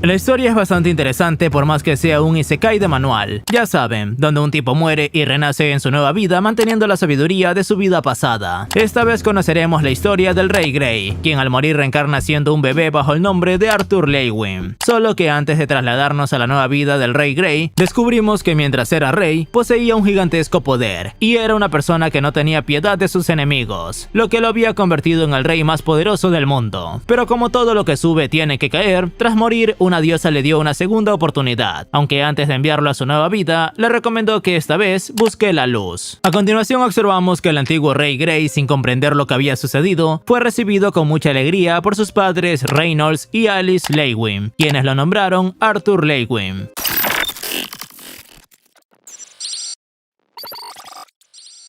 La historia es bastante interesante por más que sea un isekai de manual. Ya saben, donde un tipo muere y renace en su nueva vida manteniendo la sabiduría de su vida pasada. Esta vez conoceremos la historia del Rey Grey, quien al morir reencarna siendo un bebé bajo el nombre de Arthur Leywin. Solo que antes de trasladarnos a la nueva vida del Rey Grey, descubrimos que mientras era rey, poseía un gigantesco poder, y era una persona que no tenía piedad de sus enemigos, lo que lo había convertido en el rey más poderoso del mundo. Pero como todo lo que sube tiene que caer, tras morir, una diosa le dio una segunda oportunidad, aunque antes de enviarlo a su nueva vida, le recomendó que esta vez busque la luz. A continuación observamos que el antiguo Rey Grey, sin comprender lo que había sucedido, fue recibido con mucha alegría por sus padres Reynolds y Alice Leywin, quienes lo nombraron Arthur Leywin.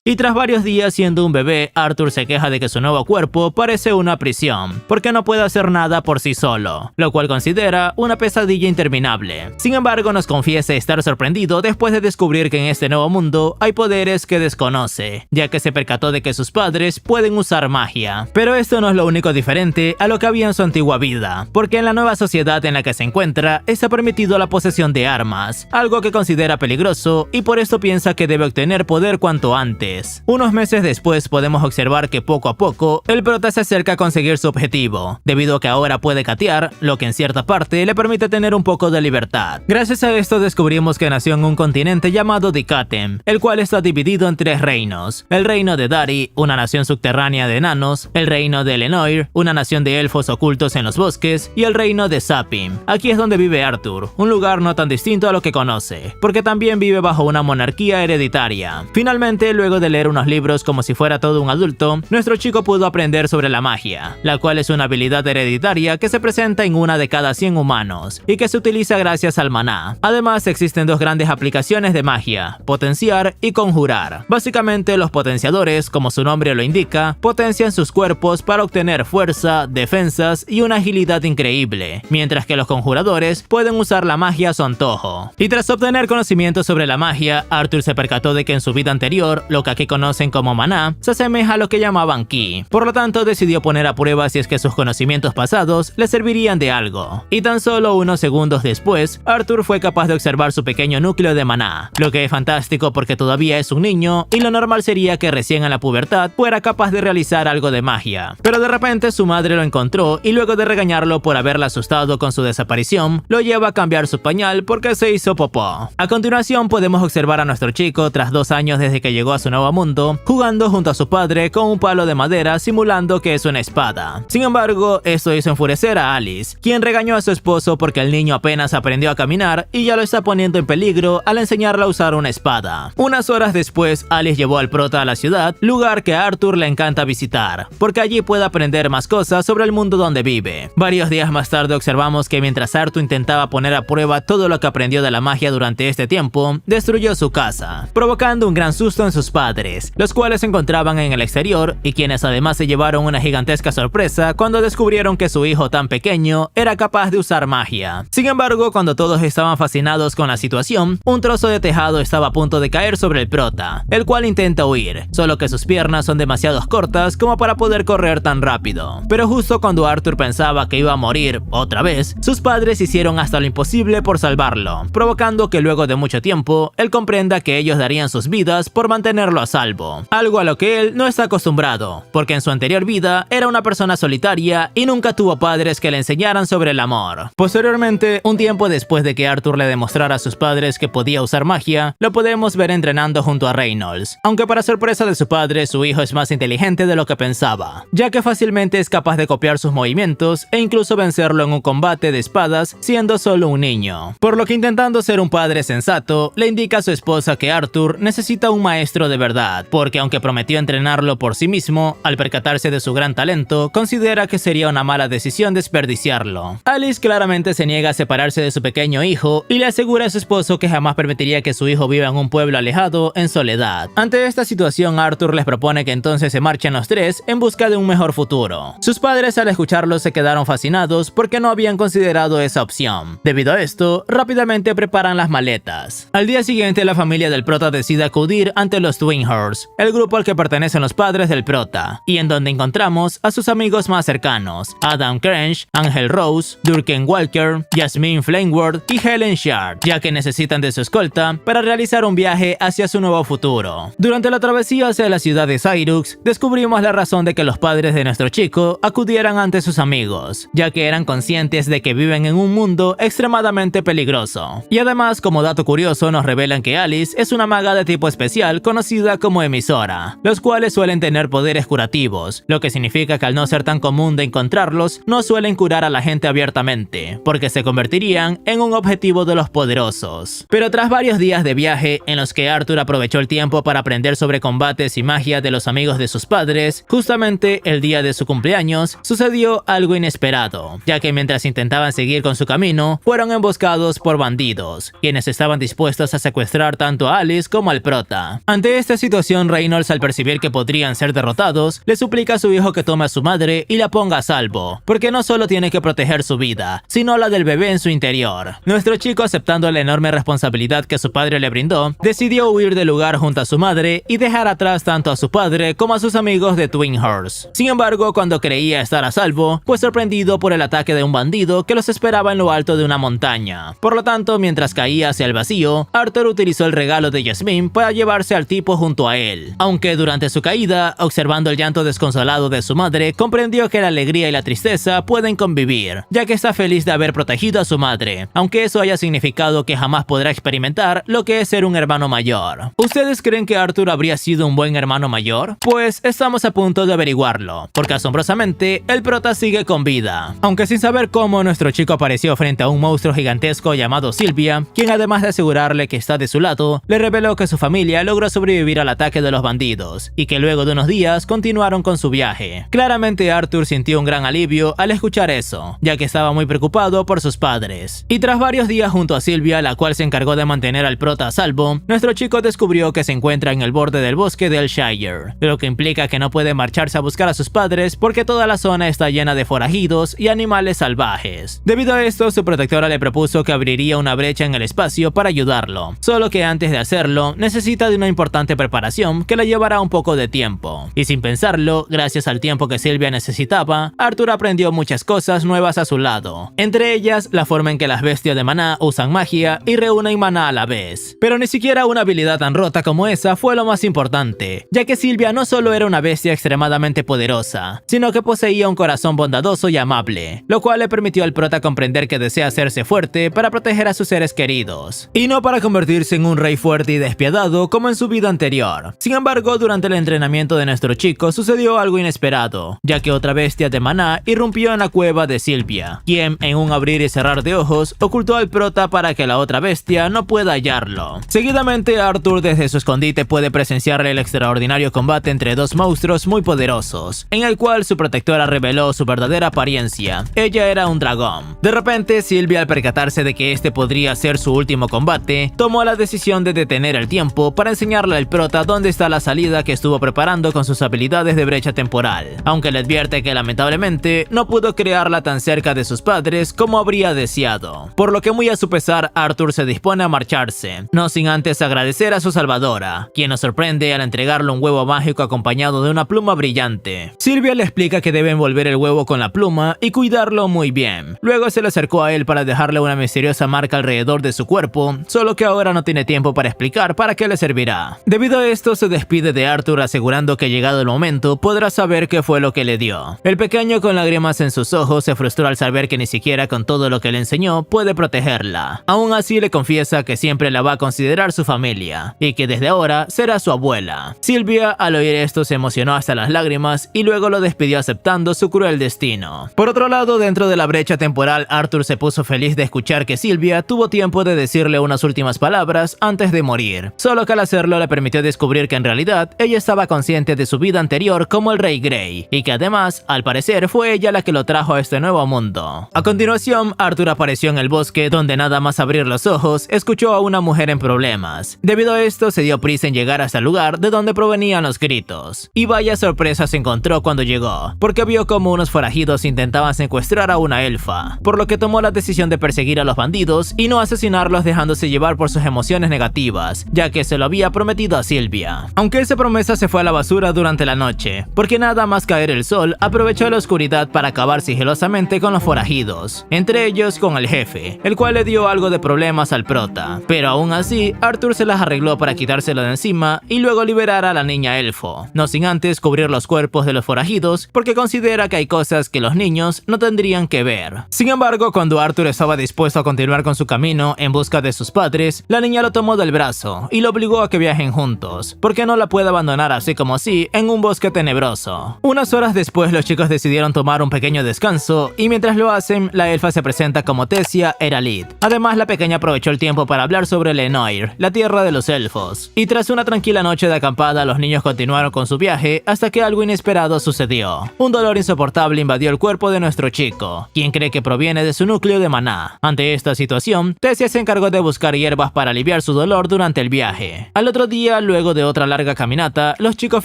Y tras varios días siendo un bebé, Arthur se queja de que su nuevo cuerpo parece una prisión, porque no puede hacer nada por sí solo, lo cual considera una pesadilla interminable. Sin embargo, nos confiesa estar sorprendido después de descubrir que en este nuevo mundo hay poderes que desconoce, ya que se percató de que sus padres pueden usar magia. Pero esto no es lo único diferente a lo que había en su antigua vida, porque en la nueva sociedad en la que se encuentra está permitido la posesión de armas, algo que considera peligroso y por esto piensa que debe obtener poder cuanto antes. Unos meses después podemos observar que poco a poco el prota se acerca a conseguir su objetivo, debido a que ahora puede catear, lo que en cierta parte le permite tener un poco de libertad. Gracias a esto descubrimos que nació en un continente llamado Dikatem, el cual está dividido en tres reinos: el reino de Dari, una nación subterránea de enanos, el reino de Lenoir, una nación de elfos ocultos en los bosques, y el reino de Sapim. Aquí es donde vive Arthur, un lugar no tan distinto a lo que conoce, porque también vive bajo una monarquía hereditaria. Finalmente, luego de leer unos libros como si fuera todo un adulto, nuestro chico pudo aprender sobre la magia, la cual es una habilidad hereditaria que se presenta en una de cada 100 humanos y que se utiliza gracias al maná. Además, existen dos grandes aplicaciones de magia: potenciar y conjurar. Básicamente, los potenciadores, como su nombre lo indica, potencian sus cuerpos para obtener fuerza, defensas y una agilidad increíble, mientras que los conjuradores pueden usar la magia a su antojo. Y tras obtener conocimiento sobre la magia, Arthur se percató de que en su vida anterior, lo que aquí conocen como maná, se asemeja a lo que llamaban ki. Por lo tanto, decidió poner a prueba si es que sus conocimientos pasados le servirían de algo. Y tan solo unos segundos después, Arthur fue capaz de observar su pequeño núcleo de maná, lo que es fantástico porque todavía es un niño y lo normal sería que recién en la pubertad fuera capaz de realizar algo de magia. Pero de repente su madre lo encontró y luego de regañarlo por haberla asustado con su desaparición, lo lleva a cambiar su pañal porque se hizo popó. A continuación podemos observar a nuestro chico tras 2 años desde que llegó a su nuevo mundo, jugando junto a su padre con un palo de madera simulando que es una espada. Sin embargo, esto hizo enfurecer a Alice, quien regañó a su esposo porque el niño apenas aprendió a caminar y ya lo está poniendo en peligro al enseñarle a usar una espada. Unas horas después, Alice llevó al prota a la ciudad, lugar que a Arthur le encanta visitar, porque allí puede aprender más cosas sobre el mundo donde vive. Varios días más tarde observamos que mientras Arthur intentaba poner a prueba todo lo que aprendió de la magia durante este tiempo, destruyó su casa, provocando un gran susto en sus padres, los cuales se encontraban en el exterior y quienes además se llevaron una gigantesca sorpresa cuando descubrieron que su hijo tan pequeño era capaz de usar magia. Sin embargo, cuando todos estaban fascinados con la situación, un trozo de tejado estaba a punto de caer sobre el prota, el cual intenta huir, solo que sus piernas son demasiado cortas como para poder correr tan rápido. Pero justo cuando Arthur pensaba que iba a morir otra vez, sus padres hicieron hasta lo imposible por salvarlo, provocando que luego de mucho tiempo, él comprenda que ellos darían sus vidas por mantenerlo a salvo, algo a lo que él no está acostumbrado, porque en su anterior vida era una persona solitaria y nunca tuvo padres que le enseñaran sobre el amor. Posteriormente, un tiempo después de que Arthur le demostrara a sus padres que podía usar magia, lo podemos ver entrenando junto a Reynolds, aunque para sorpresa de su padre, su hijo es más inteligente de lo que pensaba, ya que fácilmente es capaz de copiar sus movimientos e incluso vencerlo en un combate de espadas siendo solo un niño. Por lo que, intentando ser un padre sensato, le indica a su esposa que Arthur necesita un maestro de verdad, porque aunque prometió entrenarlo por sí mismo, al percatarse de su gran talento, considera que sería una mala decisión desperdiciarlo. Alice claramente se niega a separarse de su pequeño hijo y le asegura a su esposo que jamás permitiría que su hijo viva en un pueblo alejado, en soledad. Ante esta situación, Arthur les propone que entonces se marchen los tres en busca de un mejor futuro. Sus padres, al escucharlo, se quedaron fascinados porque no habían considerado esa opción. Debido a esto, rápidamente preparan las maletas. Al día siguiente, la familia del prota decide acudir ante los Twin Twinhorse, el grupo al que pertenecen los padres del prota, y en donde encontramos a sus amigos más cercanos, Adam Cranch, Angel Rose, Durken Walker, Jasmine Flameward y Helen Shard, ya que necesitan de su escolta para realizar un viaje hacia su nuevo futuro. Durante la travesía hacia la ciudad de Cyrux, descubrimos la razón de que los padres de nuestro chico acudieran ante sus amigos, ya que eran conscientes de que viven en un mundo extremadamente peligroso. Y además, como dato curioso, nos revelan que Alice es una maga de tipo especial conocida como emisora, los cuales suelen tener poderes curativos, lo que significa que al no ser tan común de encontrarlos, no suelen curar a la gente abiertamente, porque se convertirían en un objetivo de los poderosos. Pero tras varios días de viaje en los que Arthur aprovechó el tiempo para aprender sobre combates y magia de los amigos de sus padres, justamente el día de su cumpleaños sucedió algo inesperado, ya que mientras intentaban seguir con su camino, fueron emboscados por bandidos, quienes estaban dispuestos a secuestrar tanto a Alice como al prota. Ante esta situación, Reynolds, al percibir que podrían ser derrotados, le suplica a su hijo que tome a su madre y la ponga a salvo, porque no solo tiene que proteger su vida, sino la del bebé en su interior. Nuestro chico, aceptando la enorme responsabilidad que su padre le brindó, decidió huir del lugar junto a su madre y dejar atrás tanto a su padre como a sus amigos de Twinhorse. Sin embargo, cuando creía estar a salvo, fue sorprendido por el ataque de un bandido que los esperaba en lo alto de una montaña. Por lo tanto, mientras caía hacia el vacío, Arthur utilizó el regalo de Jasmine para llevarse al tipo junto a él. Aunque durante su caída, observando el llanto desconsolado de su madre, comprendió que la alegría y la tristeza pueden convivir, ya que está feliz de haber protegido a su madre, aunque eso haya significado que jamás podrá experimentar lo que es ser un hermano mayor. ¿Ustedes creen que Arthur habría sido un buen hermano mayor? Pues estamos a punto de averiguarlo, porque asombrosamente el prota sigue con vida. Aunque sin saber cómo, nuestro chico apareció frente a un monstruo gigantesco llamado Sylvia, quien además de asegurarle que está de su lado, le reveló que su familia logró sobrevivir al ataque de los bandidos, y que luego de unos días continuaron con su viaje. Claramente Arthur sintió un gran alivio al escuchar eso, ya que estaba muy preocupado por sus padres. Y tras varios días junto a Sylvia, la cual se encargó de mantener al prota a salvo, nuestro chico descubrió que se encuentra en el borde del bosque del Shire, lo que implica que no puede marcharse a buscar a sus padres porque toda la zona está llena de forajidos y animales salvajes. Debido a esto, su protectora le propuso que abriría una brecha en el espacio para ayudarlo, solo que antes de hacerlo, necesita de una importante preparación que le llevará un poco de tiempo. Y sin pensarlo, gracias al tiempo que Sylvia necesitaba, Arthur aprendió muchas cosas nuevas a su lado, entre ellas la forma en que las bestias de maná usan magia y reúnen maná a la vez. Pero ni siquiera una habilidad tan rota como esa fue lo más importante, ya que Sylvia no solo era una bestia extremadamente poderosa, sino que poseía un corazón bondadoso y amable, lo cual le permitió al prota comprender que desea hacerse fuerte para proteger a sus seres queridos, y no para convertirse en un rey fuerte y despiadado como en su vida anterior. Sin embargo, durante el entrenamiento de nuestro chico sucedió algo inesperado, ya que otra bestia de maná irrumpió en la cueva de Sylvia, quien en un abrir y cerrar de ojos ocultó al prota para que la otra bestia no pueda hallarlo. Seguidamente, Arthur desde su escondite puede presenciar el extraordinario combate entre dos monstruos muy poderosos, en el cual su protectora reveló su verdadera apariencia. Ella era un dragón. De repente, Sylvia, al percatarse de que este podría ser su último combate, tomó la decisión de detener el tiempo para enseñarle al prota dónde está la salida que estuvo preparando con sus habilidades de brecha temporal, aunque le advierte que lamentablemente no pudo crearla tan cerca de sus padres como habría deseado, por lo que muy a su pesar Arthur se dispone a marcharse, no sin antes agradecer a su salvadora, quien nos sorprende al entregarle un huevo mágico acompañado de una pluma brillante. Sylvia le explica que debe envolver el huevo con la pluma y cuidarlo muy bien. Luego se le acercó a él para dejarle una misteriosa marca alrededor de su cuerpo, solo que ahora no tiene tiempo para explicar para qué le servirá. Debido a esto, se despide de Arthur asegurando que llegado el momento podrá saber qué fue lo que le dio. El pequeño, con lágrimas en sus ojos, se frustró al saber que ni siquiera con todo lo que le enseñó puede protegerla. Aún así, le confiesa que siempre la va a considerar su familia y que desde ahora será su abuela. Sylvia, al oír esto, se emocionó hasta las lágrimas y luego lo despidió aceptando su cruel destino. Por otro lado, dentro de la brecha temporal, Arthur se puso feliz de escuchar que Sylvia tuvo tiempo de decirle unas últimas palabras antes de morir, solo que al hacerlo le permitió descubrir que en realidad ella estaba consciente de su vida anterior como el Rey Grey, y que además, al parecer, fue ella la que lo trajo a este nuevo mundo. A continuación, Arthur apareció en el bosque, donde nada más abrir los ojos, escuchó a una mujer en problemas. Debido a esto, se dio prisa en llegar hasta el lugar de donde provenían los gritos. Y vaya sorpresa se encontró cuando llegó, porque vio como unos forajidos intentaban secuestrar a una elfa, por lo que tomó la decisión de perseguir a los bandidos y no asesinarlos dejándose llevar por sus emociones negativas, ya que se lo había prometido a Silvia. Aunque esa promesa se fue a la basura durante la noche, porque nada más caer el sol aprovechó la oscuridad para acabar sigilosamente con los forajidos, entre ellos con el jefe, el cual le dio algo de problemas al prota. Pero aún así, Arthur se las arregló para quitárselo de encima y luego liberar a la niña elfo, no sin antes cubrir los cuerpos de los forajidos porque considera que hay cosas que los niños no tendrían que ver. Sin embargo, cuando Arthur estaba dispuesto a continuar con su camino en busca de sus padres, la niña lo tomó del brazo y lo obligó a que viajen juntos, porque no la puede abandonar así como así en un bosque tenebroso. Unas horas después, los chicos decidieron tomar un pequeño descanso y mientras lo hacen, la elfa se presenta como Tessia Eralit. Además, la pequeña aprovechó el tiempo para hablar sobre Lenoir, la tierra de los elfos. Y tras una tranquila noche de acampada, los niños continuaron con su viaje hasta que algo inesperado sucedió. Un dolor insoportable invadió el cuerpo de nuestro chico, quien cree que proviene de su núcleo de maná. Ante esta situación, Tessia se encargó de buscar hierbas para aliviar su dolor durante el viaje. Al otro día, luego de otra larga caminata, los chicos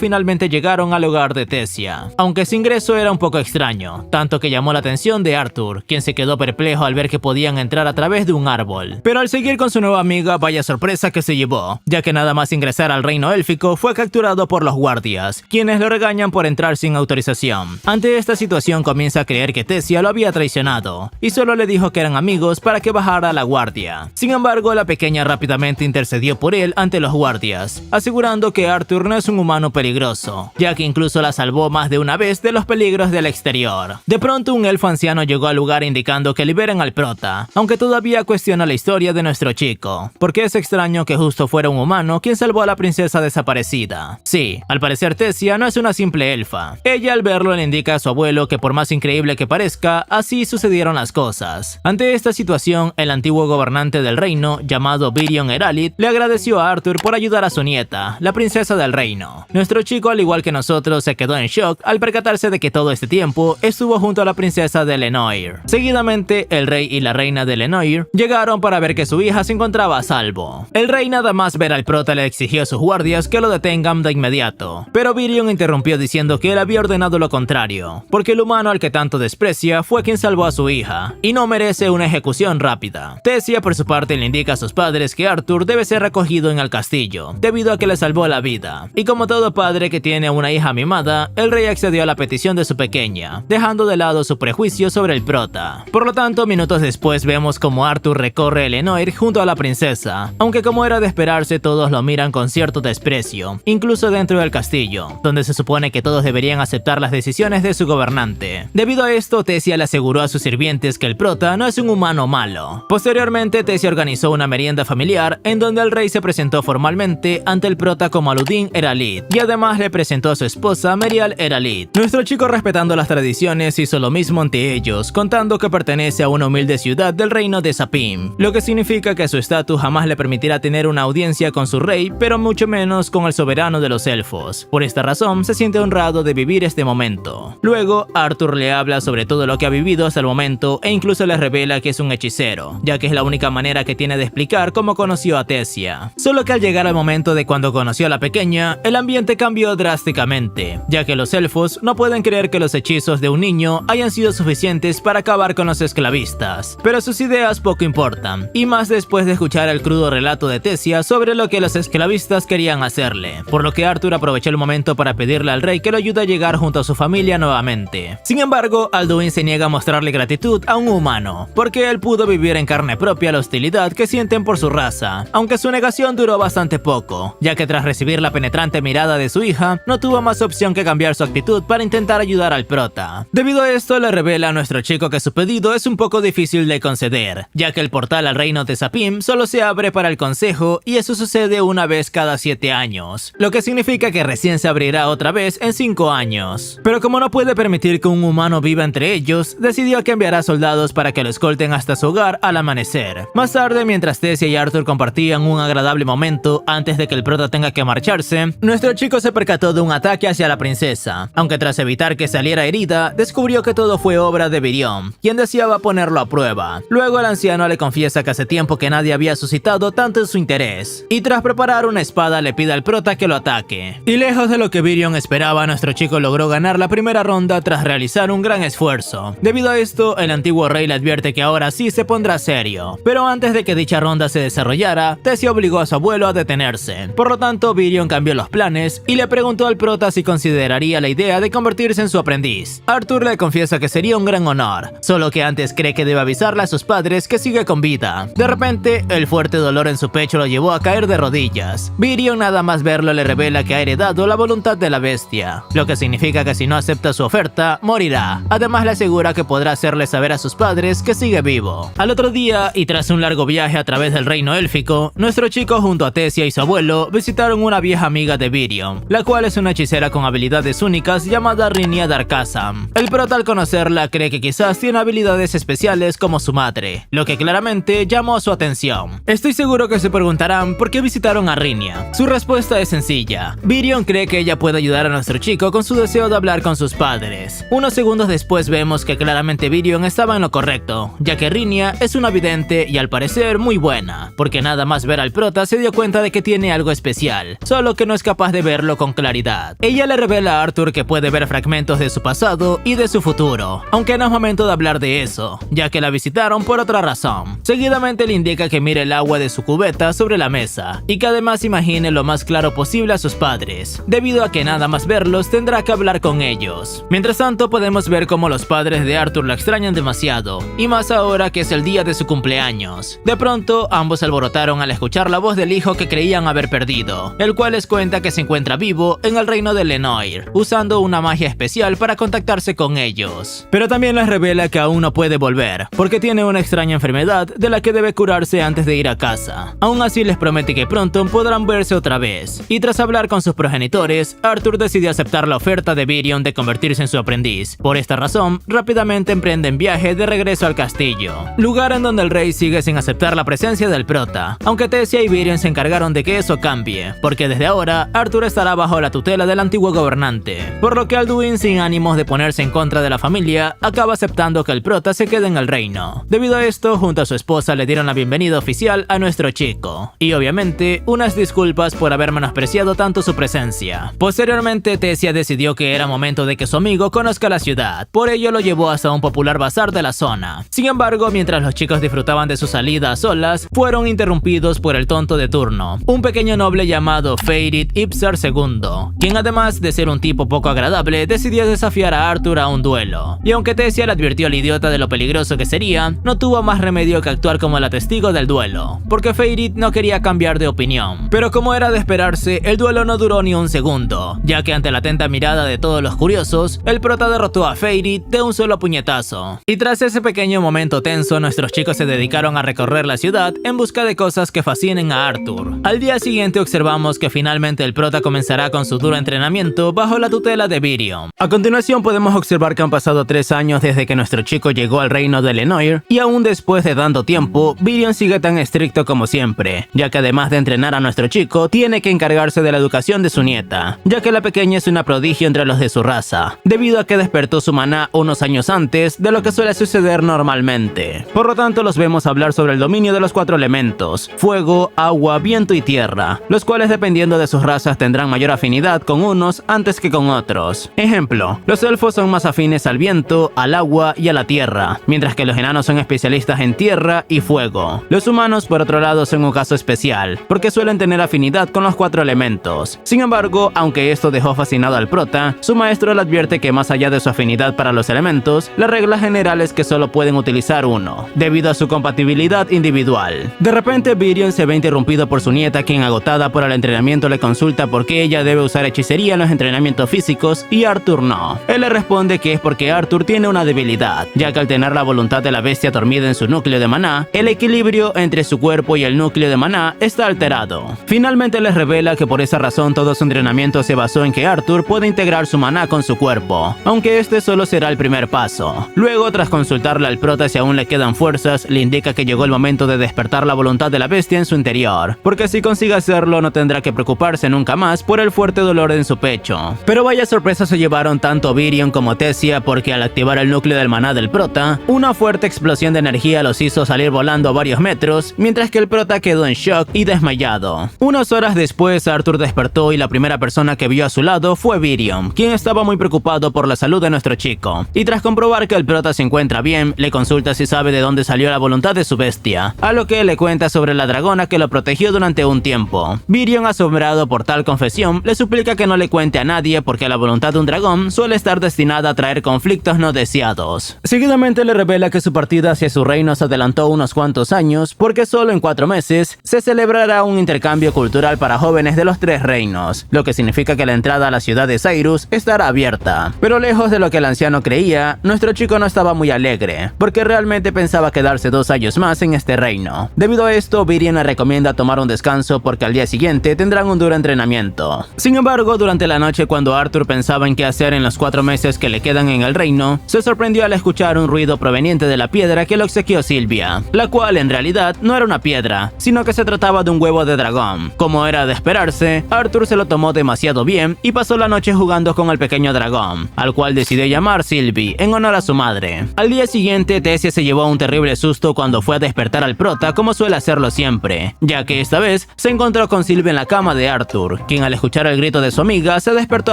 finalmente llegaron al hogar de Tessia. Aunque su ingreso era un poco extraño, tanto que llamó la atención de Arthur, quien se quedó perplejo al ver que podían entrar a través de un árbol. Pero al seguir con su nueva amiga, vaya sorpresa que se llevó, ya que nada más ingresar al reino élfico fue capturado por los guardias, quienes lo regañan por entrar sin autorización. Ante esta situación comienza a creer que Tessia lo había traicionado, y solo le dijo que eran amigos para que bajara la guardia. Sin embargo, la pequeña rápidamente intercedió por él ante los guardias, asegurando que Arthur no es un humano peligroso, ya que incluso la salvó más de una vez de los peligros del exterior. De pronto, un elfo anciano llegó al lugar indicando que liberen al prota, aunque todavía cuestiona la historia de nuestro chico, porque es extraño que justo fuera un humano quien salvó a la princesa desaparecida. Sí, al parecer Tessia no es una simple elfa. Ella al verlo le indica a su abuelo que por más increíble que parezca, así sucedieron las cosas. Ante esta situación, el antiguo gobernante del reino, llamado Virion Eralit, le agradeció a Arthur por ayudar a su nieta, la princesa del reino. Nuestro chico, al igual que nosotros, se quedó en shock al percatarse de que todo este tiempo estuvo junto a la princesa de Lenoir. Seguidamente, el rey y la reina de Lenoir llegaron para ver que su hija se encontraba a salvo. El rey nada más ver al prota le exigió a sus guardias que lo detengan de inmediato, pero Virion interrumpió diciendo que él había ordenado lo contrario, porque el humano al que tanto desprecia fue quien salvó a su hija, y no merece una ejecución rápida. Tessia por su parte le indica a sus padres que Arthur debe ser recogido en el castillo, debido a que le salvó la vida, y como todo padre que tiene una hija mimada, el rey accedió a la petición de su pequeña, dejando de lado su prejuicio sobre el prota. Por lo tanto, minutos después vemos como Arthur recorre Lenoir junto a la princesa, aunque como era de esperarse todos lo miran con cierto desprecio, incluso dentro del castillo, donde se supone que todos deberían aceptar las decisiones de su gobernante. Debido a esto, Tessia le aseguró a sus sirvientes que el prota no es un humano malo. Posteriormente, Tessia organizó una merienda familiar en donde el rey se presentó formalmente ante el prota como Aludin Eralit, y además le presentó a su esposa Merial Eralit. Nuestro chico, respetando las tradiciones, hizo lo mismo ante ellos, contando que pertenece a una humilde ciudad del reino de Sapim, lo que significa que su estatus jamás le permitirá tener una audiencia con su rey, pero mucho menos con el soberano de los elfos. Por esta razón, se siente honrado de vivir este momento. Luego, Arthur le habla sobre todo lo que ha vivido hasta el momento e incluso le revela que es un hechicero, ya que es la única manera que tiene de explicar cómo conoció a Tessia. Solo que al llegar al momento de cuando conoció a la pequeña, el ambiente cambió drásticamente, ya que los elfos no pueden creer que los hechizos de un niño hayan sido suficientes para acabar con los esclavistas. Pero sus ideas poco importan, y más después de escuchar el crudo relato de Tessia sobre lo que los esclavistas querían hacerle, por lo que Arthur aprovechó el momento para pedirle al rey que lo ayude a llegar junto a su familia nuevamente. Sin embargo, Alduin se niega a mostrarle gratitud a un humano, porque él pudo vivir en carne propia la hostilidad que sienten por su raza, aunque su negación duró bastante poco, ya que tras recibir la penetrante mirada de su hija, no tuvo más opción que cambiar su actitud para intentar ayudar al prota. Debido a esto, le revela a nuestro chico que su pedido es un poco difícil de conceder, ya que el portal al reino de Sapim solo se abre para el consejo y eso sucede una vez cada 7 años, lo que significa que recién se abrirá otra vez en 5 años. Pero como no puede permitir que un humano viva entre ellos, decidió que enviará soldados para que lo escolten hasta su hogar al amanecer. Más tarde, mientras Tessia y Arthur compartían un agradable momento antes de que el prota tenga que marcharse, nuestro chico se percató de un ataque hacia la princesa, aunque tras evitar que saliera herida, descubrió que todo fue obra de Virion, quien deseaba ponerlo a prueba. Luego el anciano le confiesa que hace tiempo que nadie había suscitado tanto su interés, y tras preparar una espada le pide al prota que lo ataque. Y lejos de lo que Virion esperaba, nuestro chico logró ganar la primera ronda tras realizar un gran esfuerzo. Debido a esto, el antiguo rey le advierte que ahora sí se pondrá serio, pero antes de que dicha ronda se desarrollara, Tessia obligó a su abuelo a detenerse, bien. Por lo tanto, Virion cambió los planes y le preguntó al prota si consideraría la idea de convertirse en su aprendiz. Arthur le confiesa que sería un gran honor, solo que antes cree que debe avisarle a sus padres que sigue con vida. De repente, el fuerte dolor en su pecho lo llevó a caer de rodillas. Virion nada más verlo le revela que ha heredado la voluntad de la bestia, lo que significa que si no acepta su oferta, morirá. Además le asegura que podrá hacerle saber a sus padres que sigue vivo. Al otro día, y tras un largo viaje a través del reino élfico, nuestro chico junto a Tessia y su abuelo visitaron una vieja amiga de Virion, la cual es una hechicera con habilidades únicas llamada Rhynia Darkazam. El prota al conocerla cree que quizás tiene habilidades especiales como su madre, lo que claramente llamó su atención. Estoy seguro que se preguntarán por qué visitaron a Rhynia. Su respuesta es sencilla. Virion cree que ella puede ayudar a nuestro chico con su deseo de hablar con sus padres. Unos segundos después vemos que claramente Virion estaba en lo correcto, ya que Rhynia es una vidente y al parecer muy buena, porque nada más ver al prota se dio cuenta de que tiene algo especial, solo que no es capaz de verlo con claridad. Ella le revela a Arthur que puede ver fragmentos de su pasado y de su futuro, aunque no es momento de hablar de eso, ya que la visitaron por otra razón. Seguidamente le indica que mire el agua de su cubeta sobre la mesa, y que además imagine lo más claro posible a sus padres, debido a que nada más verlos tendrá que hablar con ellos. Mientras tanto podemos ver cómo los padres de Arthur la extrañan demasiado, y más ahora que es el día de su cumpleaños. De pronto, ambos se alborotaron al escuchar la voz del hijo que creían haber perdido, el cual les cuenta que se encuentra vivo en el reino de Lenoir, usando una magia especial para contactarse con ellos. Pero también les revela que aún no puede volver, porque tiene una extraña enfermedad de la que debe curarse antes de ir a casa. Aún así les promete que pronto podrán verse otra vez, y tras hablar con sus progenitores, Arthur decide aceptar la oferta de Virion de convertirse en su aprendiz. Por esta razón, rápidamente emprenden viaje de regreso al castillo, lugar en donde el rey sigue sin aceptar la presencia del prota, aunque Tessia y Virion se encargaron de que eso cambie, porque desde ahora Arthur estará bajo la tutela del antiguo gobernante, por lo que Alduin, sin ánimos de ponerse en contra de la familia, acaba aceptando que el prota se quede en el reino. Debido a esto, junto a su esposa le dieron la bienvenida oficial a nuestro chico, y obviamente unas disculpas por haber menospreciado tanto su presencia. Posteriormente, Tessia decidió que era momento de que su amigo conozca la ciudad, por ello lo llevó hasta un popular bazar de la zona. Sin embargo, mientras los chicos disfrutaban de su salida a solas, fueron interrumpidos por el tonto de turno, un pequeño noble llamado Feirit Ipsar II, quien además de ser un tipo poco agradable, decidió desafiar a Arthur a un duelo. Y aunque Tessia le advirtió al idiota de lo peligroso que sería, no tuvo más remedio que actuar como la testigo del duelo, porque Feirit no quería cambiar de opinión. Pero como era de esperarse, el duelo no duró ni un segundo, ya que ante la atenta mirada de todos los curiosos, el prota derrotó a Feirit de un solo puñetazo. Y tras ese pequeño momento tenso, nuestros chicos se dedicaron a recorrer la ciudad en busca de cosas que fascinen a Arthur. Al día siguiente observamos que finalmente el prota comenzará con su duro entrenamiento bajo la tutela de Virion. A continuación podemos observar que han pasado 3 años desde que nuestro chico llegó al reino de Lenoir, y aún después de tanto tiempo, Virion sigue tan estricto como siempre, ya que además de entrenar a nuestro chico, tiene que encargarse de la educación de su nieta, ya que la pequeña es una prodigio entre los de su raza, debido a que despertó su maná unos años antes de lo que suele suceder normalmente. Por lo tanto, los vemos hablar sobre el dominio de los 4 elementos: fuego, agua, viento y tierra, los cuales dependiendo de sus razas tendrán mayor afinidad con unos antes que con otros. Ejemplo, los elfos son más afines al viento, al agua y a la tierra, mientras que los enanos son especialistas en tierra y fuego. Los humanos, por otro lado, son un caso especial, porque suelen tener afinidad con los 4 elementos. Sin embargo, aunque esto dejó fascinado al prota, su maestro le advierte que más allá de su afinidad para los elementos, la regla general es que solo pueden utilizar uno, debido a su compatibilidad individual. De repente, Virion se ve interrumpido por su nieta, quien agotada por el entrenamiento le consulta por qué ella debe usar hechicería en los entrenamientos físicos y Arthur no. Él le responde que es porque Arthur tiene una debilidad, ya que al tener la voluntad de la bestia dormida en su núcleo de maná, el equilibrio entre su cuerpo y el núcleo de maná está alterado. Finalmente les revela que por esa razón todo su entrenamiento se basó en que Arthur puede integrar su maná con su cuerpo, aunque este solo será el primer paso. Luego, tras consultarle al prota si aún le quedan fuerzas, le indica que llegó el momento de despertar la voluntad de la bestia en su interior, porque si consigue hacerlo no tendrá que preocuparse nunca más por el fuerte dolor en su pecho. Pero vaya sorpresa se llevaron tanto Virion como Tessia, porque al activar el núcleo del maná del prota, una fuerte explosión de energía los hizo salir volando a varios metros, mientras que el prota quedó en shock y desmayado. Unas horas después, Arthur despertó y la primera persona que vio a su lado fue Virion, quien estaba muy preocupado por la salud de nuestro chico, y tras comprobar que el prota se encuentra bien, le consulta si sabe de dónde salió la voluntad de su bestia, a lo que le cuenta sobre la dragona que lo protegió durante un tiempo. tiempo. Virion, asombrado por tal confesión, le suplica que no le cuente a nadie porque la voluntad de un dragón suele estar destinada a traer conflictos no deseados. Seguidamente le revela que su partida hacia su reino se adelantó unos cuantos años porque solo en 4 meses se celebrará un intercambio cultural para jóvenes de los 3 reinos, lo que significa que la entrada a la ciudad de Cyrus estará abierta. Pero lejos de lo que el anciano creía, nuestro chico no estaba muy alegre, porque realmente pensaba quedarse 2 años más en este reino. Debido a esto, Virion le recomienda tomar un descanso porque al día siguiente tendrán un duro entrenamiento. Sin embargo, durante la noche, cuando Arthur pensaba en qué hacer en los 4 meses que le quedan en el reino, se sorprendió al escuchar un ruido proveniente de la piedra que le obsequió Sylvia, la cual en realidad no era una piedra, sino que se trataba de un huevo de dragón. Como era de esperarse, Arthur se lo tomó demasiado bien y pasó la noche jugando con el pequeño dragón, al cual decidió llamar Sylvie en honor a su madre. Al día siguiente, Tessia se llevó un terrible susto cuando fue a despertar al prota como suele hacerlo siempre, ya que esta vez se encontró con Sylvie en la cama de Arthur, quien al escuchar el grito de su amiga se despertó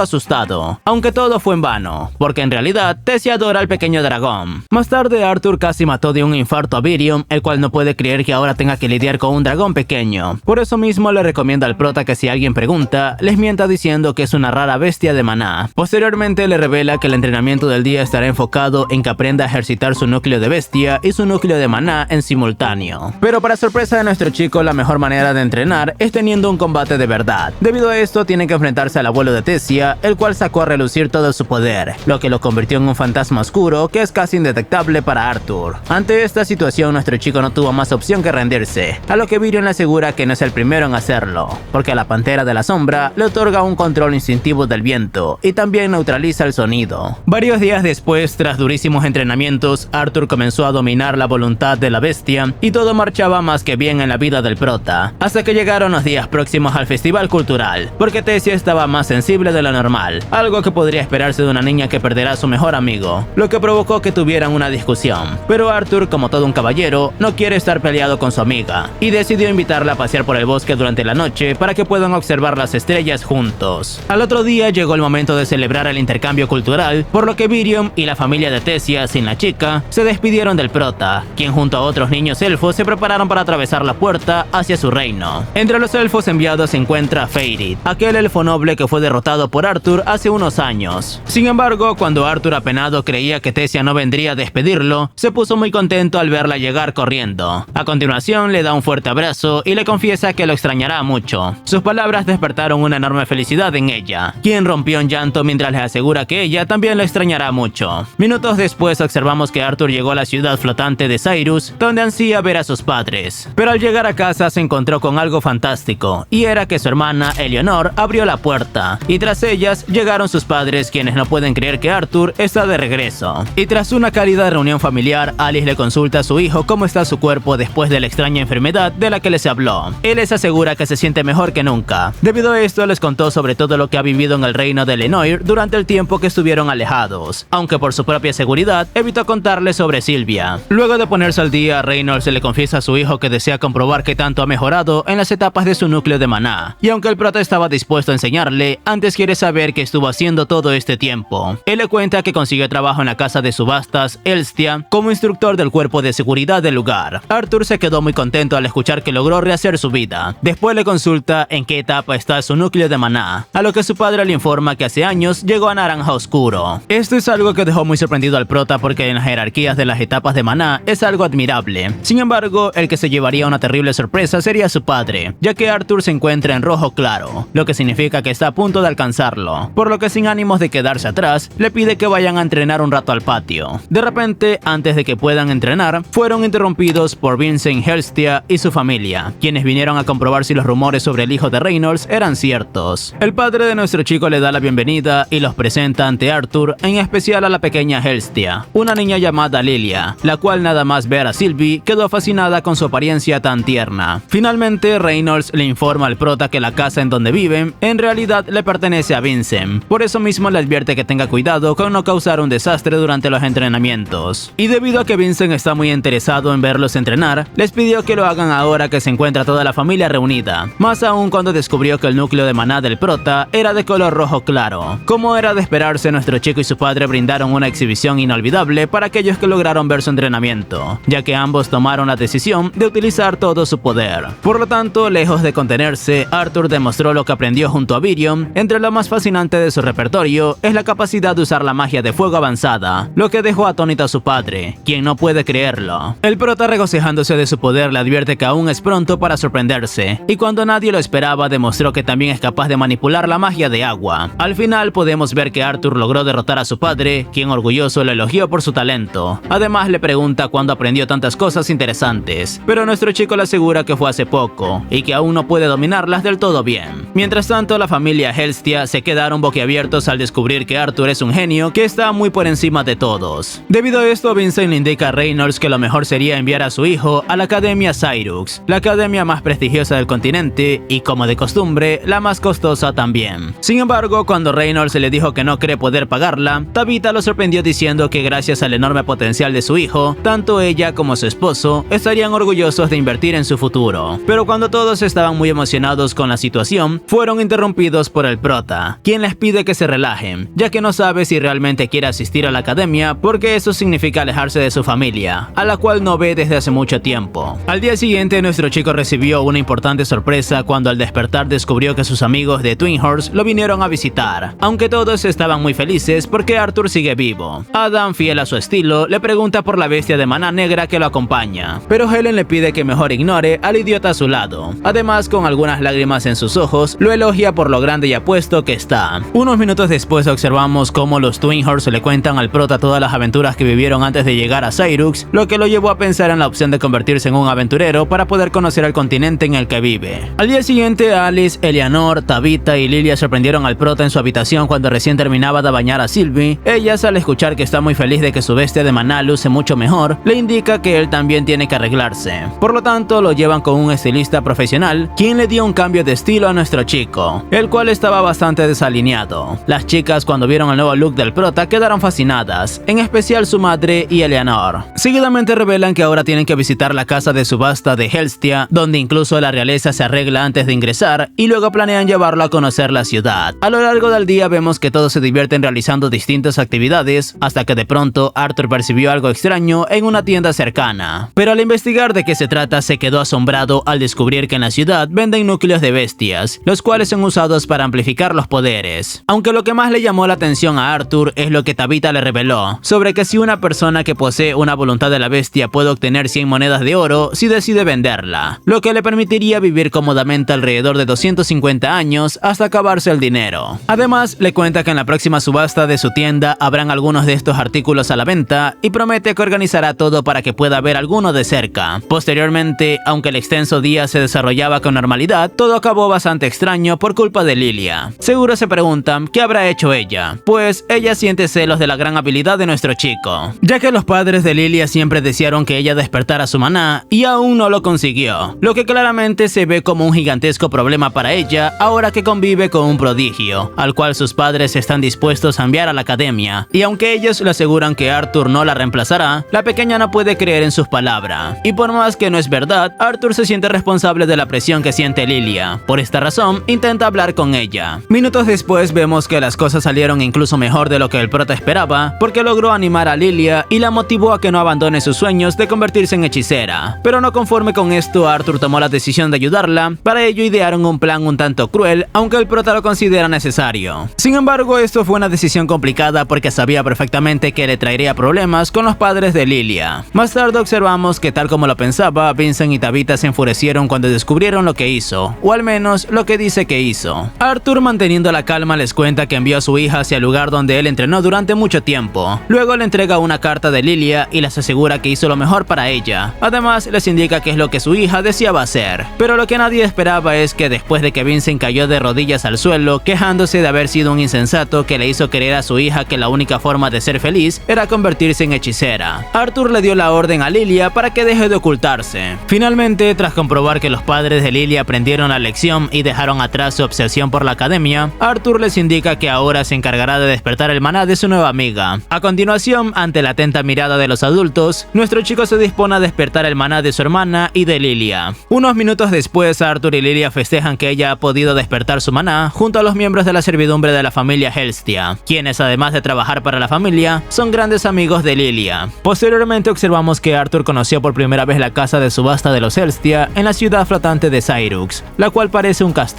asustado, aunque todo fue en vano, porque en realidad Tessia adora al pequeño dragón. Más tarde, Arthur casi mató de un infarto a Virion, el cual no puede creer que ahora tenga que lidiar con un dragón pequeño. Por eso mismo le recomienda al prota que si alguien pregunta, les mienta diciendo que es una rara bestia de maná. Posteriormente le revela que el entrenamiento del día estará enfocado en que aprenda a ejercitar su núcleo de bestia y su núcleo de maná en simultáneo. Pero para sorpresa de nuestro chico, la mejor manera de entrenar es teniendo un combate de verdad. Debido a esto, tiene que enfrentarse al abuelo de Tessia, el cual sacó a relucir todo su poder, lo que lo convirtió en un fantasma oscuro que es casi indetectable para Arthur. Ante esta situación, nuestro chico no tuvo más opción que rendirse, a lo que Virion le asegura que no es el primero en hacerlo, porque la pantera de la sombra le otorga un control instintivo del viento y también neutraliza el sonido. Varios días después, tras durísimos entrenamientos, Arthur comenzó a dominar la voluntad de la bestia y todo marchaba más que bien en la vida del prota, hasta que llegaron los días próximos al festival cultural, porque Tessia estaba más sensible de lo normal, algo que podría esperarse de una niña que perderá a su mejor amigo, lo que provocó que tuvieran una discusión. Pero Arthur, como todo un caballero, no quiere estar peleado con su amiga, y decidió invitarla a pasear por el bosque durante la noche para que puedan observar las estrellas juntos. Al otro día llegó el momento de celebrar el intercambio cultural, por lo que Virion y la familia de Tessia, sin la chica, se despidieron del prota, quien junto a otros niños elfos se prepararon para atravesar la puerta hacia su reino. Entre los elfos enviados se encuentra Feyrid, aquel elfo noble que fue derrotado por Arthur hace unos años. Sin embargo, cuando Arthur apenado creía que Tessia no vendría a despedirlo, se puso muy contento al verla llegar corriendo. A continuación le da un fuerte abrazo y le confiesa que lo extrañará mucho. Sus palabras despertaron una enorme felicidad en ella, quien rompió en llanto mientras le asegura que ella también lo extrañará mucho. Minutos después observamos que Arthur llegó a la ciudad flotante de Cyrus, donde ansía ver a sus padres. Pero al llegar a casa se encontró con algo fantástico, y era que su hermana Eleanor abrió la puerta, y tras ellas llegaron sus padres, quienes no pueden creer que Arthur está de regreso. Y tras una cálida reunión familiar, Alice le consulta a su hijo cómo está su cuerpo después de la extraña enfermedad de la que les habló. Él les asegura que se siente mejor que nunca. Debido a esto, les contó sobre todo lo que ha vivido en el reino de Lenoir durante el tiempo que estuvieron alejados, aunque por su propia seguridad evitó contarles sobre Sylvia. Luego de ponerse al día, Reynolds le confiesa a su hijo que desea comprobar qué tanto ha mejorado en las etapas de su núcleo de maná, y aunque el prota estaba dispuesto a enseñarle, antes quiere saber qué estuvo haciendo todo este tiempo. Él le cuenta que consiguió trabajo en la casa de subastas Elstia como instructor del cuerpo de seguridad del lugar. Arthur se quedó muy contento al escuchar que logró rehacer su vida. Después le consulta en qué etapa está su núcleo de maná, a lo que su padre le informa que hace años llegó a Naranja Oscuro. Esto es algo que dejó muy sorprendido al prota porque en las jerarquías de las etapas de maná es algo admirable. Sin embargo, el que se llevaría una terrible sorpresa sería su padre, ya que Arthur se encuentra en rojo claro, lo que significa que está a punto de alcanzarlo, por lo que sin ánimos de quedarse atrás, le pide que vayan a entrenar un rato al patio. De repente, antes de que puedan entrenar, fueron interrumpidos por Vincent Helstia y su familia, quienes vinieron a comprobar si los rumores sobre el hijo de Reynolds eran ciertos. El padre de nuestro chico le da la bienvenida y los presenta ante Arthur, en especial a la pequeña Helstia, una niña llamada Lilia, la cual nada más ver a Sylvie quedó fascinada con su apariencia tan tierna. Finalmente, Reynolds le informa al prota que la casa en donde viven en realidad le pertenece a Vincent, por eso mismo le advierte que tenga cuidado con no causar un desastre durante los entrenamientos. Y debido a que Vincent está muy interesado en verlos entrenar, les pidió que lo hagan ahora que se encuentra toda la familia reunida, más aún cuando descubrió que el núcleo de maná del prota era de color rojo claro. Como era de esperarse, nuestro chico y su padre brindaron una exhibición inolvidable para aquellos que lograron ver su entrenamiento, ya que ambos tomaron la decisión de utilizar todo su poder. Por lo tanto, lejos lejos de contenerse, Arthur demostró lo que aprendió junto a Virion. Entre lo más fascinante de su repertorio es la capacidad de usar la magia de fuego avanzada, lo que dejó atónito a su padre, quien no puede creerlo. El prota, regocijándose de su poder, le advierte que aún es pronto para sorprenderse, y cuando nadie lo esperaba demostró que también es capaz de manipular la magia de agua. Al final podemos ver que Arthur logró derrotar a su padre, quien orgulloso lo elogió por su talento. Además le pregunta cuándo aprendió tantas cosas interesantes, pero nuestro chico le asegura que fue hace poco, y que aún no puede dominarlas del todo bien. Mientras tanto, la familia Helstia se quedaron boquiabiertos al descubrir que Arthur es un genio que está muy por encima de todos. Debido a esto, Vincent le indica a Reynolds que lo mejor sería enviar a su hijo a la Academia Cyrux, la academia más prestigiosa del continente y, como de costumbre, la más costosa también. Sin embargo, cuando Reynolds le dijo que no cree poder pagarla, Tabitha lo sorprendió diciendo que gracias al enorme potencial de su hijo, tanto ella como su esposo estarían orgullosos de invertir en su futuro. Pero cuando todos estaban muy emocionados con la situación, fueron interrumpidos por el prota, quien les pide que se relajen, ya que no sabe si realmente quiere asistir a la academia, porque eso significa alejarse de su familia, a la cual no ve desde hace mucho tiempo. Al día siguiente, nuestro chico recibió una importante sorpresa cuando al despertar descubrió que sus amigos de Twin Horse lo vinieron a visitar, aunque todos estaban muy felices porque Arthur sigue vivo. Adam, fiel a su estilo, le pregunta por la bestia de maná negra que lo acompaña, pero Helen le pide que mejor ignore al idiota a su lado. Además, con algunas lágrimas en sus ojos, lo elogia por lo grande y apuesto que está. Unos minutos después observamos cómo los Twin Horse le cuentan al prota todas las aventuras que vivieron antes de llegar a Cyrux, lo que lo llevó a pensar en la opción de convertirse en un aventurero para poder conocer el continente en el que vive. Al día siguiente, Alice, Eleanor, Tabitha y Lilia sorprendieron al prota en su habitación cuando recién terminaba de bañar a Sylvie. Ellas, al escuchar que está muy feliz de que su bestia de maná luce mucho mejor, le indica que él también tiene que arreglarse. Por lo tanto, lo llevan con un estilista profesional, quien le dio un cambio de estilo a nuestro chico, el cual estaba bastante desalineado. Las chicas, cuando vieron el nuevo look del prota, quedaron fascinadas, en especial su madre y Eleanor. Seguidamente revelan que ahora tienen que visitar la casa de subasta de Helstia, donde incluso la realeza se arregla antes de ingresar, y luego planean llevarlo a conocer la ciudad. A lo largo del día vemos que todos se divierten realizando distintas actividades, hasta que de pronto Arthur percibió algo extraño en una tienda cercana. Pero al investigar de qué se trata, se quedó asombrado al descubrir que en la ciudad venden núcleos de bestias, los cuales son usados para amplificar los poderes. Aunque lo que más le llamó la atención a Arthur es lo que Tabitha le reveló, sobre que si una persona que posee una voluntad de la bestia puede obtener 100 monedas de oro si decide venderla, lo que le permitiría vivir cómodamente alrededor de 250 años hasta acabarse el dinero. Además, le cuenta que en la próxima subasta de su tienda habrán algunos de estos artículos a la venta y promete que organizará todo para que pueda ver alguno de cerca. Posteriormente, aunque el extenso día se desarrollaba con normalidad, todo acabó bastante extraño por culpa de Lilia. Seguro se preguntan qué habrá hecho ella, pues ella siente celos de la gran habilidad de nuestro chico, ya que los padres de Lilia siempre desearon que ella despertara su maná y aún no lo consiguió, lo que claramente se ve como un gigantesco problema para ella ahora que convive con un prodigio, al cual sus padres están dispuestos a enviar a la academia, y aunque ellos le aseguran que Arthur no la reemplazará, la pequeña no puede creer en sus palabras, y por más que no es verdad, Arthur se siente responsable de la presión que siente Lilia. Por esta razón, intenta hablar con ella. Minutos después vemos que las cosas salieron incluso mejor de lo que el prota esperaba, porque logró animar a Lilia y la motivó a que no abandone sus sueños de convertirse en hechicera. Pero no conforme con esto, Arthur tomó la decisión de ayudarla. Para ello idearon un plan un tanto cruel, aunque el prota lo considera necesario. Sin embargo, esto fue una decisión complicada porque sabía perfectamente que le traería problemas con los padres de Lilia. Más tarde observamos que, tal como lo pensaba, Vincent y Tabitha se enfurecieron cuando descubrieron lo que hizo, o al menos lo que dice que hizo. Arthur, manteniendo la calma, les cuenta que envió a su hija hacia el lugar donde él entrenó durante mucho tiempo. Luego le entrega una carta de Lilia y les asegura que hizo lo mejor para ella. Además, les indica que es lo que su hija deseaba hacer. Pero lo que nadie esperaba es que después de que Vincent cayó de rodillas al suelo, quejándose de haber sido un insensato que le hizo creer a su hija que la única forma de ser feliz era convertirse en hechicera, Arthur le dio la orden a Lilia para que deje de ocultarse. Finalmente, tras comprobar que los padres de Lilia aprendieron la lección y dejaron dejaron atrás su obsesión por la academia, Arthur les indica que ahora se encargará de despertar el maná de su nueva amiga. A continuación, ante la atenta mirada de los adultos, nuestro chico se dispone a despertar el maná de su hermana y de Lilia. Unos minutos después, Arthur y Lilia festejan que ella ha podido despertar su maná junto a los miembros de la servidumbre de la familia Helstia, quienes además de trabajar para la familia, son grandes amigos de Lilia. Posteriormente observamos que Arthur conoció por primera vez la casa de subasta de los Helstia en la ciudad flotante de Cyrux, la cual parece un castillo.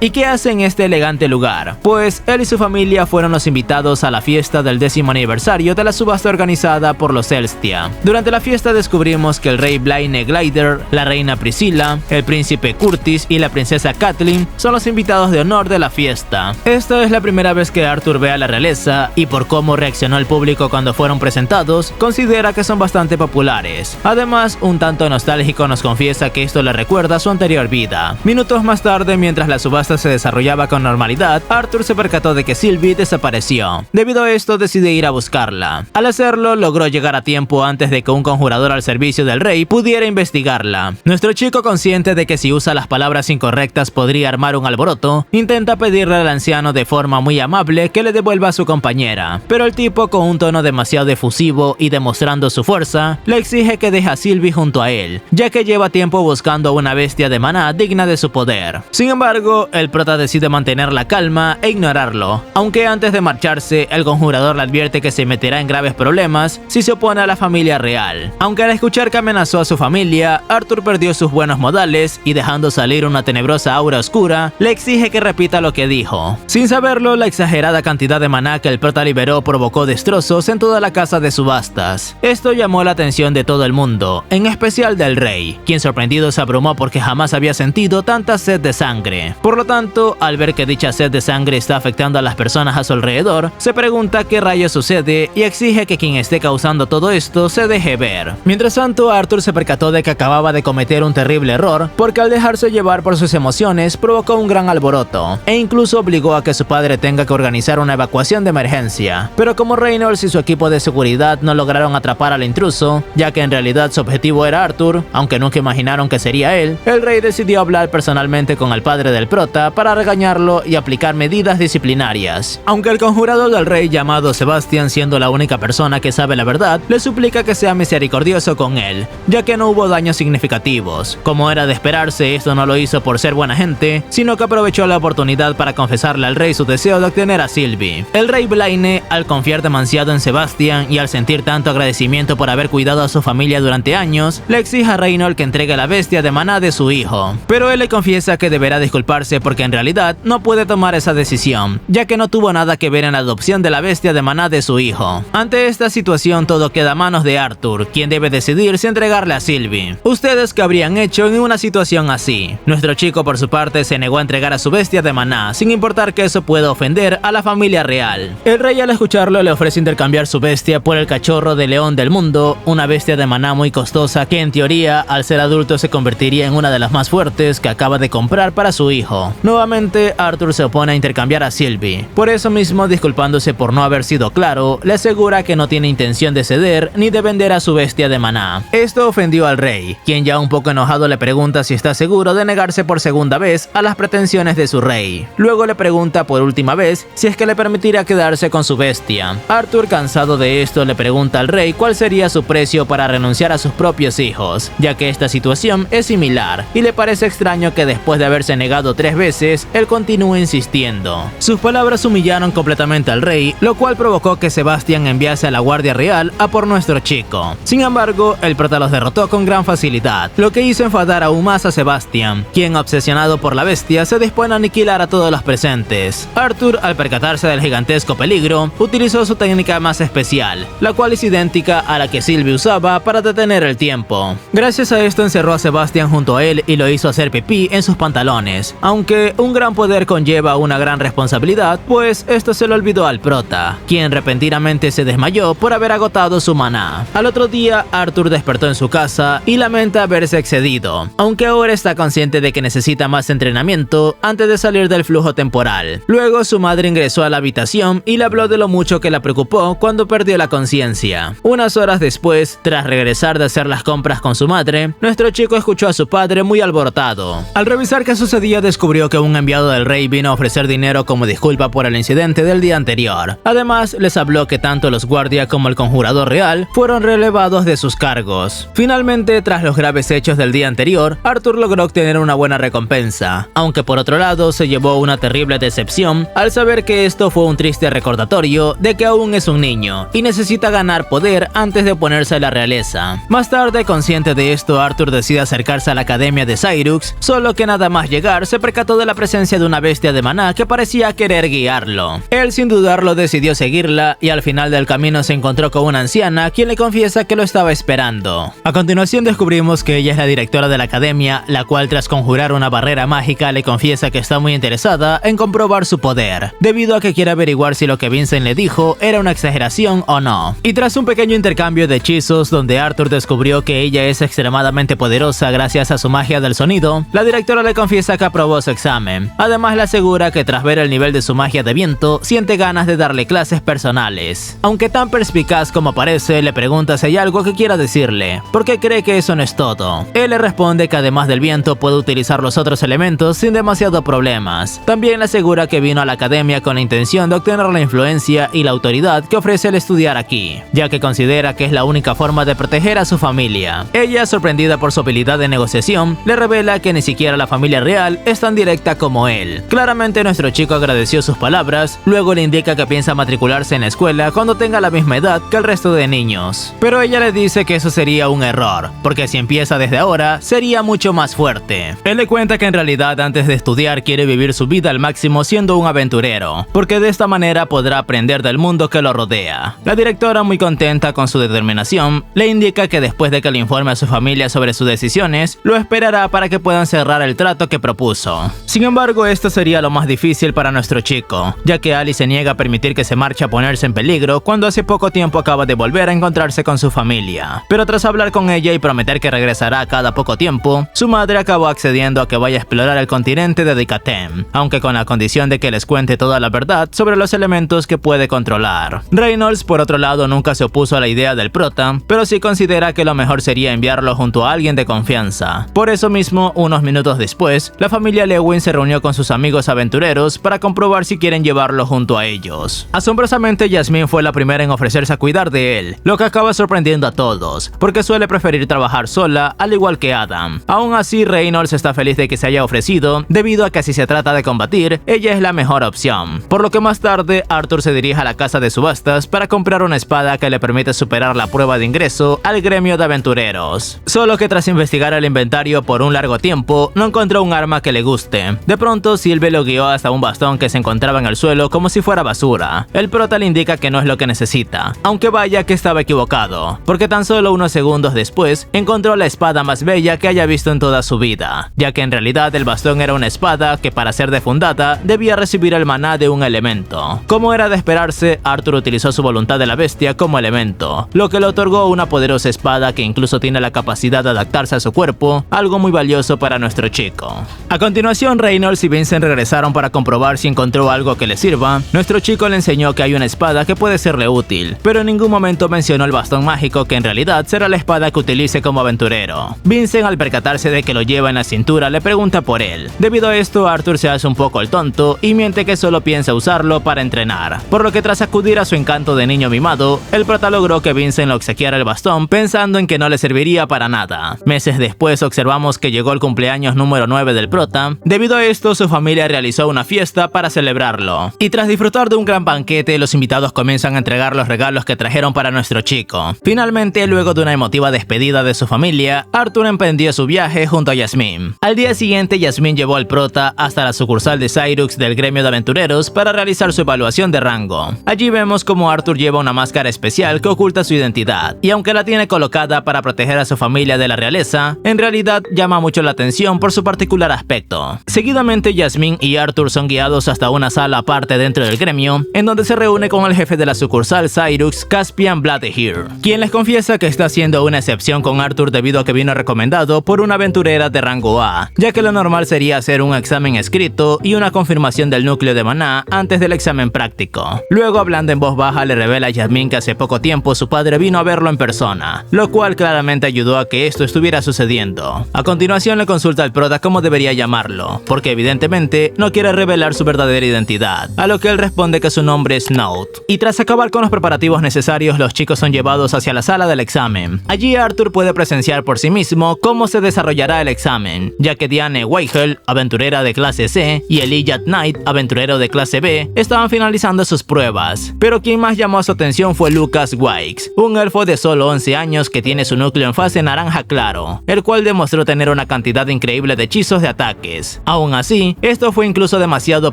¿Y qué hace en este elegante lugar? Pues él y su familia fueron los invitados a la fiesta del 10º aniversario de la subasta organizada por los Helstia. Durante la fiesta descubrimos que el rey Blaine Glider, la reina Priscilla, el príncipe Curtis y la princesa Kathleen son los invitados de honor de la fiesta. Esta es la primera vez que Arthur ve a la realeza y por cómo reaccionó el público cuando fueron presentados, considera que son bastante populares. Además, un tanto nostálgico nos confiesa que esto le recuerda a su anterior vida. Minutos más tarde, mientras la subasta se desarrollaba con normalidad, Arthur se percató de que Sylvie desapareció. Debido a esto, decide ir a buscarla. Al hacerlo, logró llegar a tiempo antes de que un conjurador al servicio del rey pudiera investigarla. Nuestro chico, consciente de que si usa las palabras incorrectas podría armar un alboroto, intenta pedirle al anciano de forma muy amable que le devuelva a su compañera, pero el tipo, con un tono demasiado efusivo y demostrando su fuerza, le exige que deje a Sylvie junto a él, ya que lleva tiempo buscando una bestia de maná digna de su poder. Sin embargo, el prota decide mantener la calma e ignorarlo, aunque antes de marcharse, el conjurador le advierte que se meterá en graves problemas si se opone a la familia real. Aunque al escuchar que amenazó a su familia, Arthur perdió sus buenos modales y, dejando salir una tenebrosa aura oscura, le exige que repita lo que dijo. Sin saberlo, la exagerada cantidad de maná que el prota liberó provocó destrozos en toda la casa de subastas. Esto llamó la atención de todo el mundo, en especial del rey, quien sorprendido se abrumó porque jamás había sentido tanta sed de sangre. Por lo tanto, al ver que dicha sed de sangre está afectando a las personas a su alrededor, se pregunta qué rayos sucede y exige que quien esté causando todo esto se deje ver. Mientras tanto, Arthur se percató de que acababa de cometer un terrible error, porque al dejarse llevar por sus emociones provocó un gran alboroto, e incluso obligó a que su padre tenga que organizar una evacuación de emergencia. Pero como Reynolds y su equipo de seguridad no lograron atrapar al intruso, ya que en realidad su objetivo era Arthur, aunque nunca imaginaron que sería él, el rey decidió hablar personalmente con el padre del prota para regañarlo y aplicar medidas disciplinarias. Aunque el conjurador del rey, llamado Sebastian, siendo la única persona que sabe la verdad, le suplica que sea misericordioso con él, ya que no hubo daños significativos. Como era de esperarse, esto no lo hizo por ser buena gente, sino que aprovechó la oportunidad para confesarle al rey su deseo de obtener a Sylvie. El rey Blaine, al confiar demasiado en Sebastian y al sentir tanto agradecimiento por haber cuidado a su familia durante años, le exige a Reynold que entregue la bestia de maná de su hijo. Pero él le confiesa que deberá disculparse porque en realidad no puede tomar esa decisión, ya que no tuvo nada que ver en la adopción de la bestia de maná de su hijo. Ante esta situación, todo queda a manos de Arthur, quien debe decidir si entregarle a Sylvie. ¿Ustedes qué habrían hecho en una situación así? Nuestro chico, por su parte, se negó a entregar a su bestia de maná, sin importar que eso pueda ofender a la familia real. El rey, al escucharlo, le ofrece intercambiar su bestia por el cachorro de león del mundo, una bestia de maná muy costosa que en teoría, al ser adulto, se convertiría en una de las más fuertes que acaba de comprar para su hijo. Nuevamente, Arthur se opone a intercambiar a Sylvie. Por eso mismo, disculpándose por no haber sido claro, le asegura que no tiene intención de ceder ni de vender a su bestia de maná. Esto ofendió al rey, quien ya un poco enojado le pregunta si está seguro de negarse por segunda vez a las pretensiones de su rey. Luego le pregunta por última vez si es que le permitirá quedarse con su bestia. Arthur, cansado de esto, le pregunta al rey cuál sería su precio para renunciar a sus propios hijos, ya que esta situación es similar, y le parece extraño que después de haberse negado 3 veces, él continúe insistiendo. Sus palabras humillaron completamente al rey, lo cual provocó que Sebastian enviase a la Guardia Real a por nuestro chico. Sin embargo, el prota los derrotó con gran facilidad, lo que hizo enfadar aún más a Sebastian, quien, obsesionado por la bestia, se dispone a aniquilar a todos los presentes. Arthur, al percatarse del gigantesco peligro, utilizó su técnica más especial, la cual es idéntica a la que Sylvie usaba para detener el tiempo. Gracias a esto encerró a Sebastian junto a él y lo hizo hacer pipí en sus pantalones, aunque un gran poder conlleva una gran responsabilidad, pues esto se lo olvidó al prota, quien repentinamente se desmayó por haber agotado su maná. Al otro día, Arthur despertó en su casa y lamenta haberse excedido, aunque ahora está consciente de que necesita más entrenamiento antes de salir del flujo temporal. Luego, su madre ingresó a la habitación y le habló de lo mucho que la preocupó cuando perdió la conciencia. Unas horas después, tras regresar de hacer las compras con su madre, nuestro chico escuchó a su padre muy alborotado. Al revisar qué sucedió ese día descubrió que un enviado del rey vino a ofrecer dinero como disculpa por el incidente del día anterior. Además, les habló que tanto los guardias como el conjurador real fueron relevados de sus cargos. Finalmente, tras los graves hechos del día anterior, Arthur logró obtener una buena recompensa, aunque por otro lado se llevó una terrible decepción al saber que esto fue un triste recordatorio de que aún es un niño y necesita ganar poder antes de oponerse a la realeza. Más tarde, consciente de esto, Arthur decide acercarse a la academia de Cyrux, solo que nada más llegar se percató de la presencia de una bestia de maná que parecía querer guiarlo. Él sin dudarlo decidió seguirla y al final del camino se encontró con una anciana quien le confiesa que lo estaba esperando. A continuación descubrimos que ella es la directora de la academia, la cual tras conjurar una barrera mágica le confiesa que está muy interesada en comprobar su poder, debido a que quiere averiguar si lo que Vincent le dijo era una exageración o no. Y tras un pequeño intercambio de hechizos donde Arthur descubrió que ella es extremadamente poderosa gracias a su magia del sonido, la directora le confiesa que aprobó su examen. Además le asegura que tras ver el nivel de su magia de viento, siente ganas de darle clases personales. Aunque tan perspicaz como parece, le pregunta si hay algo que quiera decirle, porque cree que eso no es todo. Él le responde que además del viento puede utilizar los otros elementos sin demasiados problemas. También le asegura que vino a la academia con la intención de obtener la influencia y la autoridad que ofrece el estudiar aquí, ya que considera que es la única forma de proteger a su familia. Ella, sorprendida por su habilidad de negociación, le revela que ni siquiera la familia real es tan directa como él. Claramente nuestro chico agradeció sus palabras, luego le indica que piensa matricularse en la escuela cuando tenga la misma edad que el resto de niños. Pero ella le dice que eso sería un error, porque si empieza desde ahora, sería mucho más fuerte. Él le cuenta que en realidad antes de estudiar quiere vivir su vida al máximo siendo un aventurero, porque de esta manera podrá aprender del mundo que lo rodea. La directora, muy contenta con su determinación, le indica que después de que le informe a su familia sobre sus decisiones, lo esperará para que puedan cerrar el trato que propuso. Sin embargo, esto sería lo más difícil para nuestro chico, ya que Ali se niega a permitir que se marche a ponerse en peligro cuando hace poco tiempo acaba de volver a encontrarse con su familia. Pero tras hablar con ella y prometer que regresará cada poco tiempo, su madre acabó accediendo a que vaya a explorar el continente de Dikatem, aunque con la condición de que les cuente toda la verdad sobre los elementos que puede controlar. Reynolds, por otro lado, nunca se opuso a la idea del prota, pero sí considera que lo mejor sería enviarlo junto a alguien de confianza. Por eso mismo, unos minutos después, la familia Lewin se reunió con sus amigos aventureros para comprobar si quieren llevarlo junto a ellos. Asombrosamente, Jasmine fue la primera en ofrecerse a cuidar de él, lo que acaba sorprendiendo a todos, porque suele preferir trabajar sola, al igual que Adam. Aún así, Reynolds está feliz de que se haya ofrecido, debido a que si se trata de combatir, ella es la mejor opción. Por lo que más tarde, Arthur se dirige a la casa de subastas para comprar una espada que le permite superar la prueba de ingreso al gremio de aventureros. Solo que tras investigar el inventario por un largo tiempo, no encontró un arma que le guste. De pronto, Sylve lo guió hasta un bastón que se encontraba en el suelo como si fuera basura. El prota le indica que no es lo que necesita, aunque vaya que estaba equivocado, porque tan solo unos segundos después encontró la espada más bella que haya visto en toda su vida, ya que en realidad el bastón era una espada que para ser defundada debía recibir el maná de un elemento. Como era de esperarse, Arthur utilizó su voluntad de la bestia como elemento, lo que le otorgó una poderosa espada que incluso tiene la capacidad de adaptarse a su cuerpo, algo muy valioso para nuestro chico. A continuación, Reynolds y Vincent regresaron para comprobar si encontró algo que le sirva. Nuestro chico le enseñó que hay una espada que puede serle útil, pero en ningún momento mencionó el bastón mágico que en realidad será la espada que utilice como aventurero. Vincent, al percatarse de que lo lleva en la cintura, le pregunta por él. Debido a esto, Arthur se hace un poco el tonto y miente que solo piensa usarlo para entrenar, por lo que tras acudir a su encanto de niño mimado, el prota logró que Vincent le obsequiara el bastón pensando en que no le serviría para nada. Meses después observamos que llegó el cumpleaños número 9 del prota. Debido a esto, su familia realizó una fiesta para celebrarlo. Y tras disfrutar de un gran banquete, los invitados comienzan a entregar los regalos que trajeron para nuestro chico. Finalmente, luego de una emotiva despedida de su familia, Arthur emprendió su viaje junto a Jasmine. Al día siguiente, Jasmine llevó al prota hasta la sucursal de Cyrux del gremio de aventureros para realizar su evaluación de rango. Allí vemos como Arthur lleva una máscara especial que oculta su identidad, y aunque la tiene colocada para proteger a su familia de la realeza, en realidad llama mucho la atención por su particular aspecto. Seguidamente, Jasmine y Arthur son guiados hasta una sala aparte dentro del gremio, en donde se reúne con el jefe de la sucursal Cyrux, Caspian Bladeheer, quien les confiesa que está haciendo una excepción con Arthur debido a que vino recomendado por una aventurera de rango A, ya que lo normal sería hacer un examen escrito y una confirmación del núcleo de maná antes del examen práctico. Luego, hablando en voz baja, le revela a Jasmine que hace poco tiempo su padre vino a verlo en persona, lo cual claramente ayudó a que esto estuviera sucediendo. A continuación, le consulta al prota cómo debería debería llamarlo, porque evidentemente no quiere revelar su verdadera identidad, a lo que él responde que su nombre es Note. Y tras acabar con los preparativos necesarios, los chicos son llevados hacia la sala del examen. Allí Arthur puede presenciar por sí mismo cómo se desarrollará el examen, ya que Diane Weigel, aventurera de clase C, y Elijah Knight, aventurero de clase B, estaban finalizando sus pruebas. Pero quien más llamó su atención fue Lucas Wikes, un elfo de solo 11 años que tiene su núcleo en fase naranja claro, el cual demostró tener una cantidad increíble de hechizos de ataques. Aún así, esto fue incluso demasiado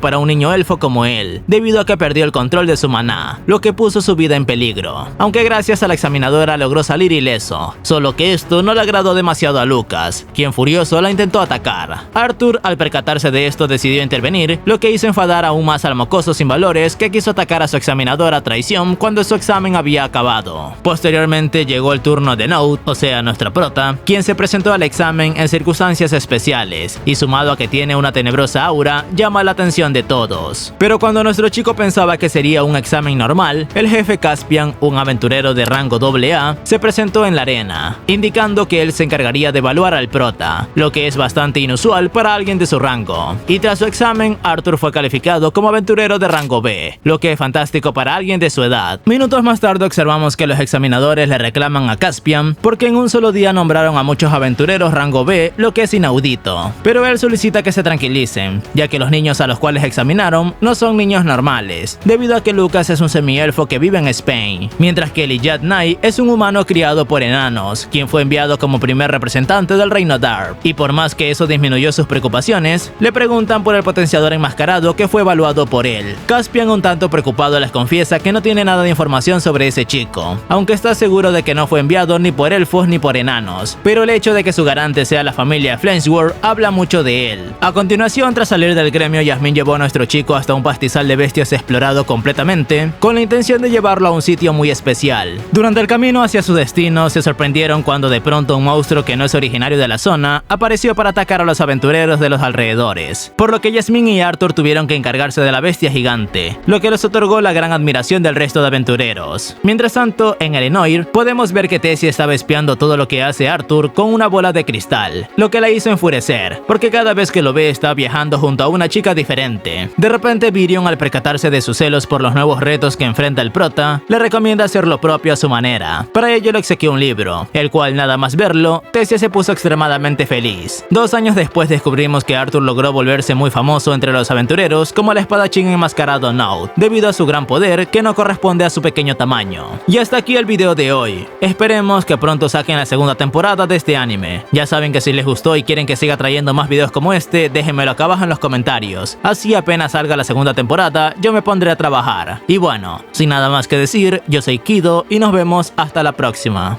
para un niño elfo como él, debido a que perdió el control de su maná, lo que puso su vida en peligro. Aunque gracias a la examinadora logró salir ileso, solo que esto no le agradó demasiado a Lucas, quien furioso la intentó atacar. Arthur, al percatarse de esto, decidió intervenir, lo que hizo enfadar aún más al mocoso sin valores que quiso atacar a su examinadora a traición cuando su examen había acabado. Posteriormente llegó el turno de Note, o sea nuestra prota, quien se presentó al examen en circunstancias especiales, y sumado a que tiene una tenebrosa aura, llama la atención de todos. Pero cuando nuestro chico pensaba que sería un examen normal, el jefe Caspian, un aventurero de rango AA, se presentó en la arena, indicando que él se encargaría de evaluar al prota, lo que es bastante inusual para alguien de su rango. Y tras su examen, Arthur fue calificado como aventurero de rango B, lo que es fantástico para alguien de su edad. Minutos más tarde observamos que los examinadores le reclaman a Caspian porque en un solo día nombraron a muchos aventureros rango B, lo que es inaudito. Pero él solicita que se tranquilicen, ya que los niños a los cuales examinaron no son niños normales, debido a que Lucas es un semielfo que vive en Spain, mientras que Elijah Knight es un humano criado por enanos, quien fue enviado como primer representante del reino Dark. Y por más que eso disminuyó sus preocupaciones, le preguntan por el potenciador enmascarado que fue evaluado por él. Caspian, un tanto preocupado, les confiesa que no tiene nada de información sobre ese chico, aunque está seguro de que no fue enviado ni por elfos ni por enanos, pero el hecho de que su garante sea la familia Flamesworth habla mucho de él. A continuación, tras salir del gremio, Yasmin llevó a nuestro chico hasta un pastizal de bestias explorado completamente, con la intención de llevarlo a un sitio muy especial. Durante el camino hacia su destino, se sorprendieron cuando de pronto un monstruo que no es originario de la zona apareció para atacar a los aventureros de los alrededores, por lo que Yasmin y Arthur tuvieron que encargarse de la bestia gigante, lo que les otorgó la gran admiración del resto de aventureros. Mientras tanto, en Elenoir, podemos ver que Tessie estaba espiando todo lo que hace Arthur con una bola de cristal, lo que la hizo enfurecer, porque cada vez que lo ve está viajando junto a una chica diferente. De repente, Virion, al percatarse de sus celos por los nuevos retos que enfrenta el prota, le recomienda hacer lo propio a su manera. Para ello le obsequió un libro, el cual nada más verlo, Tessie se puso extremadamente feliz. 2 años después descubrimos que Arthur logró volverse muy famoso entre los aventureros como el espadachín enmascarado Note, debido a su gran poder que no corresponde a su pequeño tamaño. Y hasta aquí el video de hoy. Esperemos que pronto saquen la segunda temporada de este anime. Ya saben que si les gustó y quieren que siga trayendo más videos como este, déjenmelo acá abajo en los comentarios. Así apenas salga la segunda temporada, yo me pondré a trabajar. Y bueno, sin nada más que decir, yo soy Kido y nos vemos hasta la próxima.